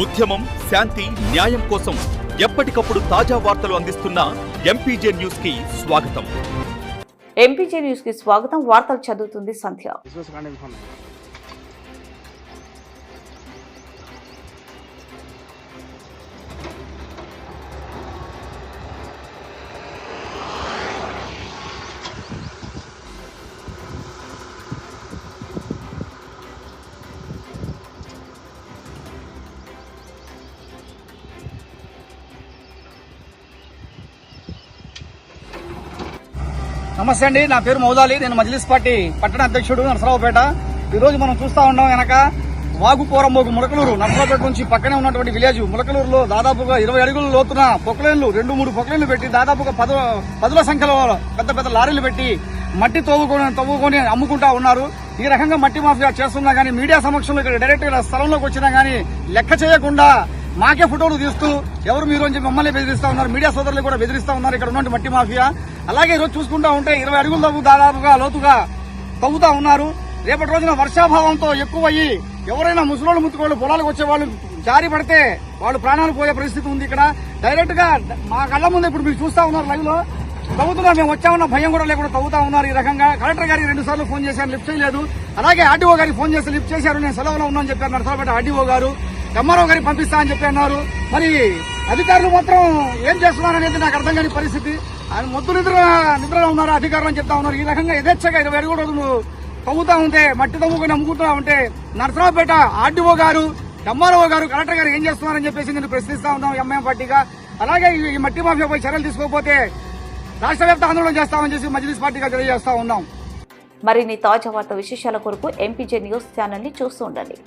ఉద్యమం, శాంతి, న్యాయం కోసం ఎప్పటికప్పుడు తాజా వార్తలు అందిస్తున్న ఎంపీజే న్యూస్ కి స్వాగతం. ఎంపీజే న్యూస్ కి స్వాగతం. వార్తలు చదువుతుంది సంధ్య. నమస్తే అండి, నా పేరు మౌదాలి. నేను మజ్లిస్ పార్టీ పట్టణ అధ్యక్షుడు నరసరావుపేట. ఈ రోజు మనం చూస్తా ఉన్నాం వెనక వాగుపోరంబోగు ములకలూరు నరసరావుపేట నుంచి పక్కనే ఉన్నటువంటి విలేజ్ ములకలూరులో దాదాపుగా 20 అడుగుల లోతున పొక్లైన్లు 2-3 పొక్లైన్లు పెట్టి దాదాపుగా పదుల సంఖ్యలో పెద్ద పెద్ద లారీలు పెట్టి మట్టి తవ్వుకొని అమ్ముకుంటా ఉన్నారు. ఈ రకంగా మట్టి మాఫియా చేస్తున్నా గానీ మీడియా సమక్షంలో ఇక్కడ డైరెక్ట్ గా స్థలంలోకి వచ్చినా గానీ లెక్క చేయకుండా మాకే ఫోటోలు తీస్తూ ఎవరు మీరు అని చెప్పి మమ్మల్ని బెదిరిస్తా ఉన్నారు. మీడియా సోదరులు కూడా బెదిరిస్తా ఉన్నారు ఇక్కడ ఉన్నటువంటి మట్టి మాఫియా. అలాగే ఈరోజు చూసుకుంటా ఉంటే 20 అడుగుల దాదాపుగా లోతుగా తవ్వుతా ఉన్నారు. రేపటి రోజున వర్షాభావంతో ఎక్కువయ్యి ఎవరైనా ముసలోళ్ళు ముత్తుకోళ్ళు పొలాలకు వచ్చే వాళ్ళు జారి పడితే వాళ్ళు ప్రాణాలు పోయే పరిస్థితి ఉంది. ఇక్కడ డైరెక్ట్ గా మా కళ్ళ ముందు ఇప్పుడు మీరు చూస్తా ఉన్నారు లైవ్ లో తవ్వుతున్నారు. మేము వచ్చామన్న భయం కూడా లేకుండా తవ్వుతా ఉన్నారు. ఈ రకంగా కలెక్టర్ గారికి 2 సార్లు ఫోన్ చేశాను, లిఫ్ట్ చేయలేదు. అలాగే ఆర్డీఓ గారికి ఫోన్ చేసి లిఫ్ట్ చేశారు. నేను సెలవులో ఉన్నాను చెప్పారు నరసరావుపేట ఆర్డీఓ గారు. ఎంఆర్ఓ గారికి పంపిస్తా అని చెప్పి అన్నారు. మరి అధికారులు మాత్రం ఏం చేస్తున్నారు అనేది నాకు అర్థం కాని పరిస్థితి. ఆయన మొద్దు నిద్రలో ఉన్నారు అధికారులు అని చెప్తా ఉన్నారు. ఈ రకంగా యథేచ్ఛగా 20 అడుగుల రోజులు తవ్వుతా ఉంటే మట్టి తవ్వుకొని అమ్ముకుంటా ఉంటే నరసరావుపేట ఆర్డీఓ గారు, ఎంఆర్ఓ గారు, కలెక్టర్ గారు ఏం చేస్తున్నారని చెప్పేసి నేను ప్రశ్నిస్తా ఉన్నాం ఎంఐఎం పార్టీగా. అలాగే ఈ మట్టి మాఫియాపై చర్యలు తీసుకోకపోతే రాష్ట్ర వ్యాప్త ఆందోళన చేస్తామని చెప్పి మజ్లిస్ పార్టీగా తెలియజేస్తా ఉన్నాం. మరిన్ని తాజా వార్త విశేషాల కొరకు ఎంపీజే న్యూస్ ఛానల్ ని చూస్తూ ఉండండి.